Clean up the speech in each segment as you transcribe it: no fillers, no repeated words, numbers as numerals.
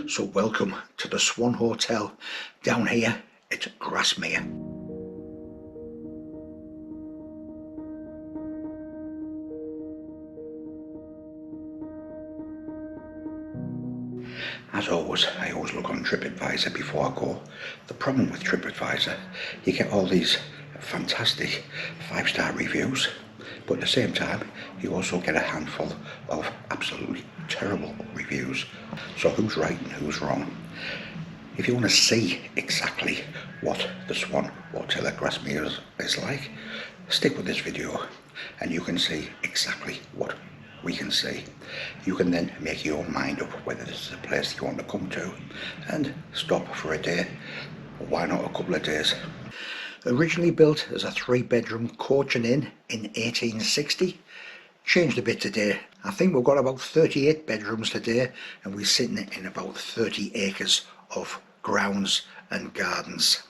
So welcome to the Swan Hotel down here at Grasmere. As always, I always look on TripAdvisor before I go. The problem with TripAdvisor, you get all these fantastic 5-star reviews, but at the same time you also get a handful of absolutely terrible reviews. So who's right and who's wrong? If you want to see exactly what the Swan Hotel at Grasmere is like, stick with this video and you can see exactly what we can see. You can then make your own mind up whether this is a place you want to come to and stop for a day, or why not a couple of days. Originally built as a 3-bedroom coach and inn in 1860, changed a bit today. I think we've got about 38 bedrooms today and we're sitting in about 30 acres of grounds and gardens.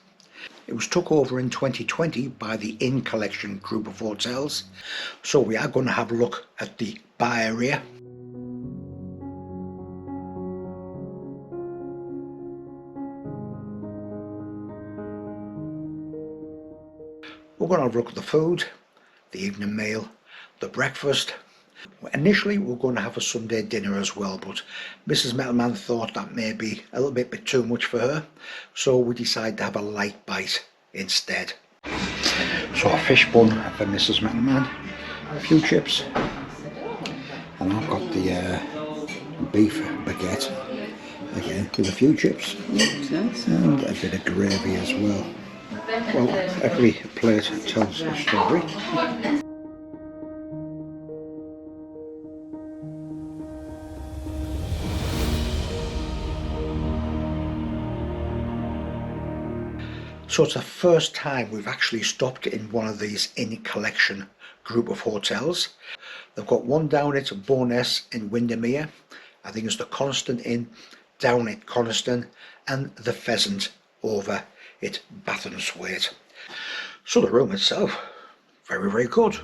It was took over in 2020 by the Inn Collection group of hotels, so we are going to have a look at the bar area. We're going to have a look at the food, the evening meal, the breakfast. Initially we're going to have a Sunday dinner as well, but Mrs. Metalman thought that may be a little bit too much for her, so we decided to have a light bite instead. So a fish bun for Mrs. Metalman, a few chips, and I've got the beef baguette again with a few chips and a bit of gravy as well. Well, every plate tells a story. So it's the first time we've actually stopped in one of these Inn Collection group of hotels. They've got one down at Bowness in Windermere, I think it's the Coniston Inn down at Coniston, and the Pheasant over at Bathurst. So the room itself, very, very good.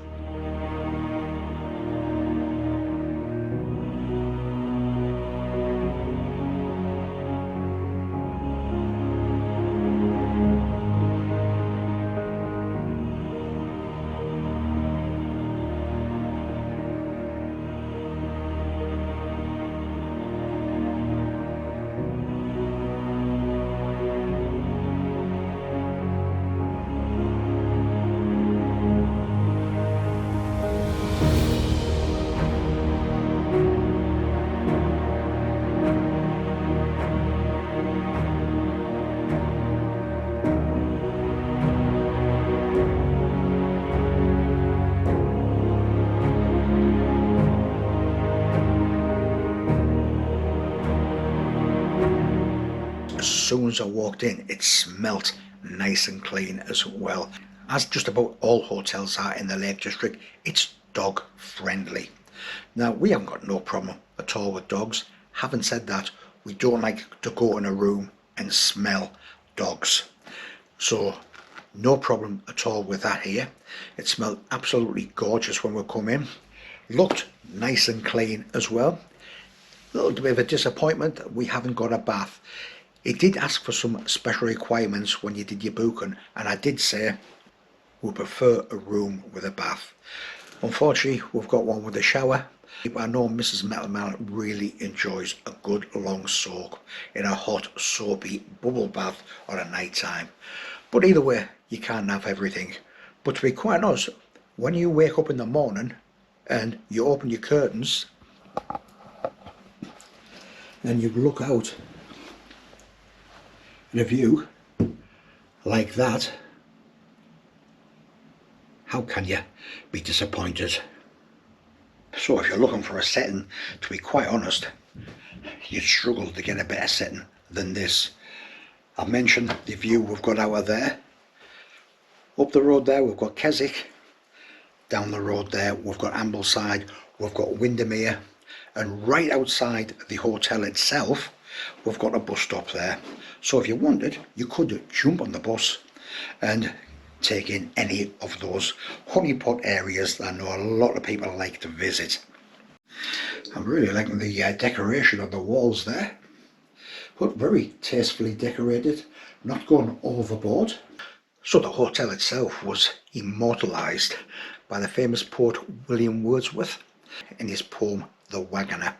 As soon as I walked in, it smelt nice and clean as well. As just about all hotels are in the Lake District, it's dog friendly. Now, we haven't got no problem at all with dogs. Having said that, we don't like to go in a room and smell dogs. So no problem at all with that here. It smelled absolutely gorgeous when we come in. Looked nice and clean as well. A little bit of a disappointment that we haven't got a bath. It did ask for some special requirements when you did your booking, and I did say we prefer a room with a bath. Unfortunately, we've got one with a shower. I know Mrs. Metalman really enjoys a good long soak in a hot soapy bubble bath on a night time. But either way, you can't have everything. But to be quite honest, when you wake up in the morning and you open your curtains and you look out at a view like that, how can you be disappointed? So if you're looking for a setting, to be quite honest, you'd struggle to get a better setting than this. I've mentioned the view we've got out of there. Up the road there we've got Keswick, down the road there we've got Ambleside, we've got Windermere, and right outside the hotel itself we've got a bus stop there. So if you wanted, you could jump on the bus and take in any of those honeypot areas that I know a lot of people like to visit. I'm really liking the decoration on the walls there. but very tastefully decorated, not going overboard. So the hotel itself was immortalised by the famous poet William Wordsworth in his poem The Wagoner.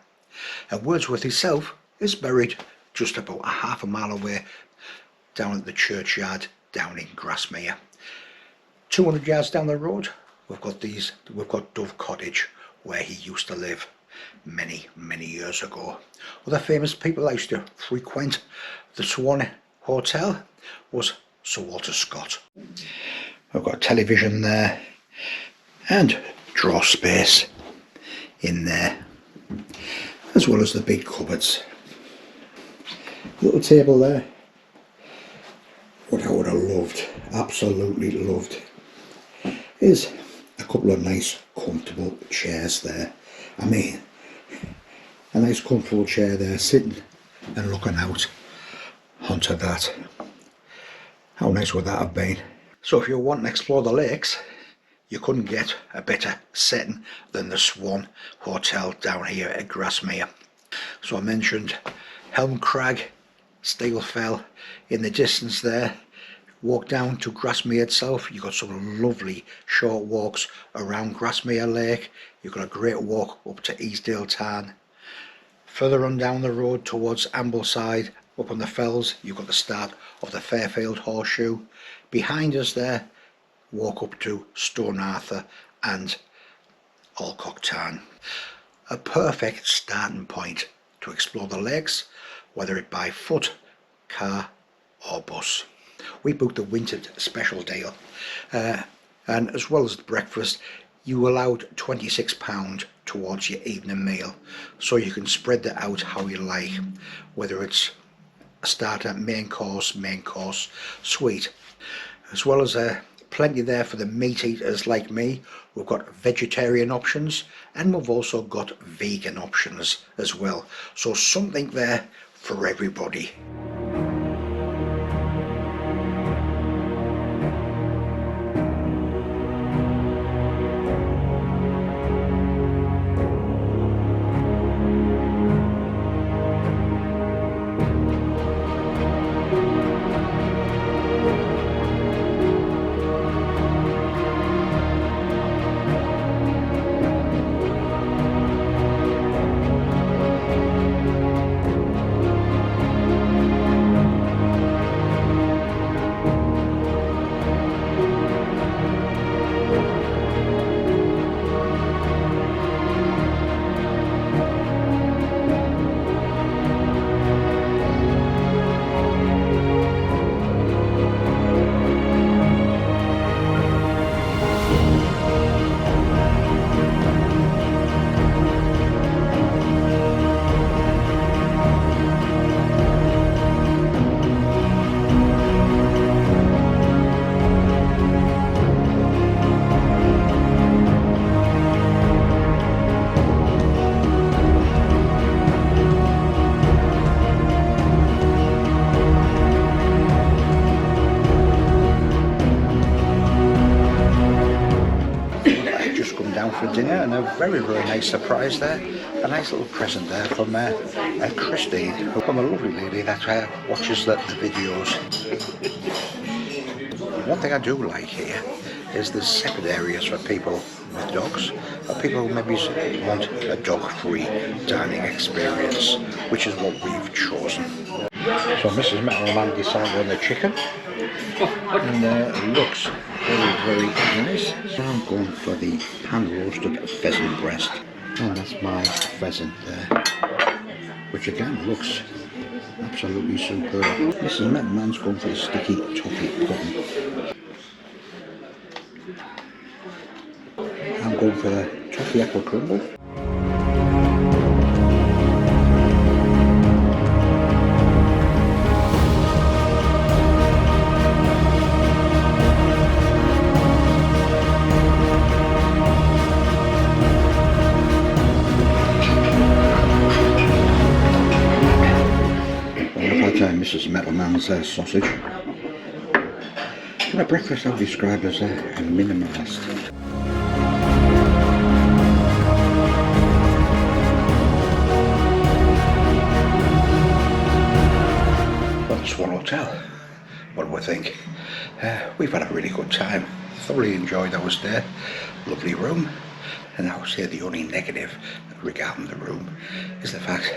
And Wordsworth himself is buried just about a half a mile away down at the churchyard down in Grasmere. 200 yards down the road we've got Dove Cottage, where he used to live many years ago. Other famous people that used to frequent the Swan Hotel was Sir Walter Scott. We've got television there and drawer space in there, as well as the big cupboards. Little table there. What I would have loved, absolutely loved, is a couple of nice comfortable chairs there. I mean, a nice comfortable chair there, sitting and looking out onto that. How nice would that have been? So if you want to explore the lakes, you couldn't get a better setting than the Swan Hotel down here at Grasmere. So I mentioned Helm Crag, Steel Fell in the distance there. Walk down to Grasmere itself, you've got some lovely short walks around Grasmere Lake. You've got a great walk up to Eastdale Tarn. Further on down the road towards Ambleside, up on the fells, you've got the start of the Fairfield Horseshoe. Behind us there, walk up to Stone Arthur and Alcock Tarn. A perfect starting point to explore the lakes, whether it by foot, car or bus. We booked the wintered special deal, and as well as the breakfast, you allowed £26 towards your evening meal, so you can spread that out how you like, whether it's a starter, main course, sweet, as well as plenty there for the meat eaters like me. We've got vegetarian options, and we've also got vegan options as well, so something there for everybody. For dinner, and a very nice surprise there, a nice little present there from Christine, from a lovely lady that watches the videos. One thing I do like here is there's separate areas for people with dogs, or people who maybe want a dog-free dining experience, which is what we've chosen. So Mrs. METALMAN decided on the chicken, and it looks very nice. So I'm going for the hand-roasted pheasant breast, and that's my pheasant there, which again looks absolutely superb. Mrs. METALMAN's going for the sticky toffee pudding. I'm going for the toffee apple crumble. Mrs. METALMAN's sausage. And a breakfast I've described as a minimalist. Hotel. What do we think? We've had a really good time. Thoroughly enjoyed our stay. Lovely room. And I would say the only negative regarding the room is the fact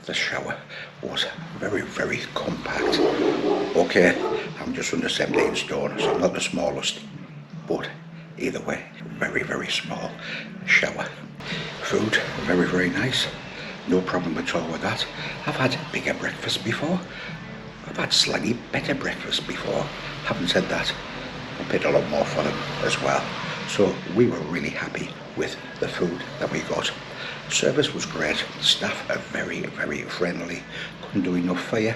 the shower was very, very compact. Okay, I'm just under 17 stone, so I'm not the smallest, but either way, very, very small shower. Food, very, very nice. No problem at all with that. I've had bigger breakfasts before. I've had slightly better breakfasts before. Having said that, I paid a lot more for them as well. So we were really happy with the food that we got. Service was great. Staff are very, very friendly. Couldn't do enough for you.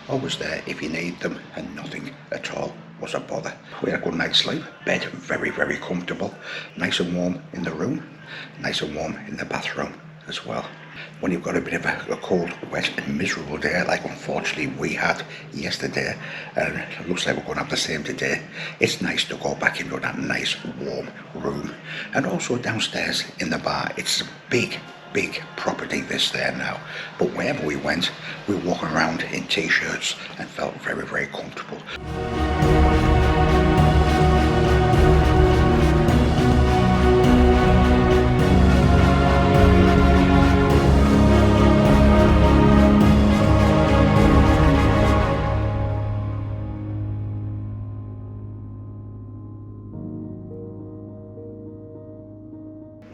Always there if you need them, and nothing at all was a bother. We had a good night's sleep. Bed very, very comfortable. Nice and warm in the room. Nice and warm in the bathroom as well. When you've got a bit of a cold, wet and miserable day, like unfortunately we had yesterday, and it looks like we're going to have the same today, it's nice to go back into that nice warm room. And also downstairs in the bar, it's a big property this there now, but wherever we went, we were walking around in t-shirts and felt very, very comfortable.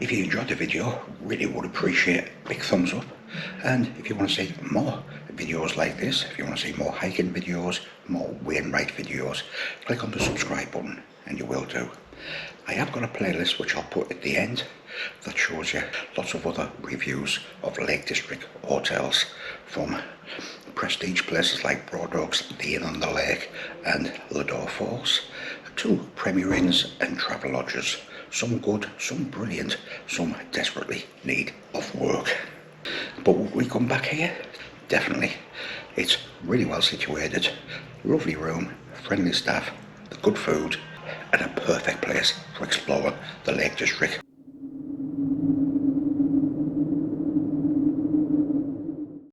If you enjoyed the video, really would appreciate a big thumbs up. And if you want to see more videos like this, if you want to see more hiking videos, more Wainwright videos, click on the subscribe button and you will do. I have got a playlist which I'll put at the end that shows you lots of other reviews of Lake District hotels, from prestige places like Broad Oaks, the Inn on the Lake and Ladore Falls, to Premier Inns and travel lodges. Some good, some brilliant, some desperately need off work. But would we come back here? Definitely. It's really well situated, lovely room, friendly staff, good food, and a perfect place for exploring the Lake District.